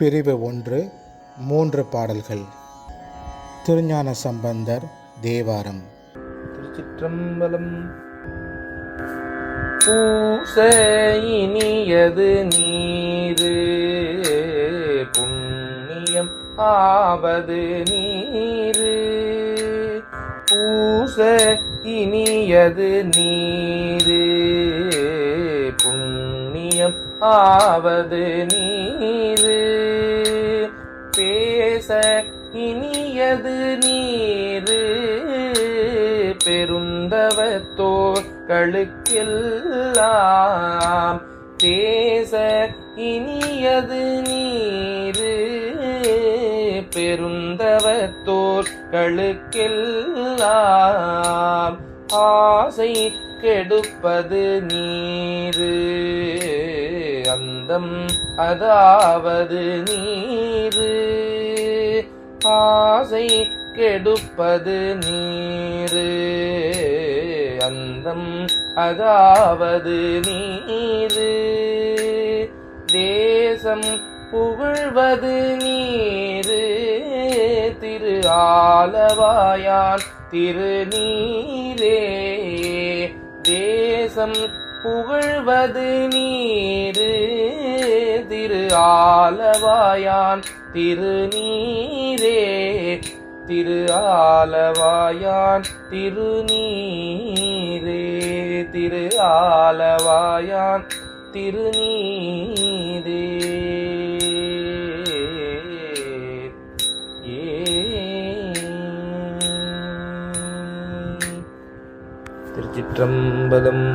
பிரிவு 1 3 பாடல்கள். திருஞான சம்பந்தர் தேவாரம். திருச்சிற்றம்பலம். பூசையினியது நீரு புண்ணியம் ஆவது நீரு. பூசையினியது நீரு புண்ணியம் ஆவது நீரு. பேச இனியது நீரு பெருந்தவத்தோர்களுக்கெல்லாம். பேச இனியது நீரு பெருந்தவத்தோர்களுக்கெல்லாம். ஆசை கெடுப்பது நீரு அந்தம் அதாவது நீரு. ஆசை கெடுப்பது நீரு அந்தம் அதாவது நீரு. தேசம் புகழ்வது நீரு திரு ஆலவாயான் திருநீரே. தேசம் புகழ்வது நீரு திரு ஆலவாயான் திருநீரே. திரு ஆலவாயான் திருநீரே. திரு ஆலவாயான் திருநீரே. திருச்சிற்றம்பலம்.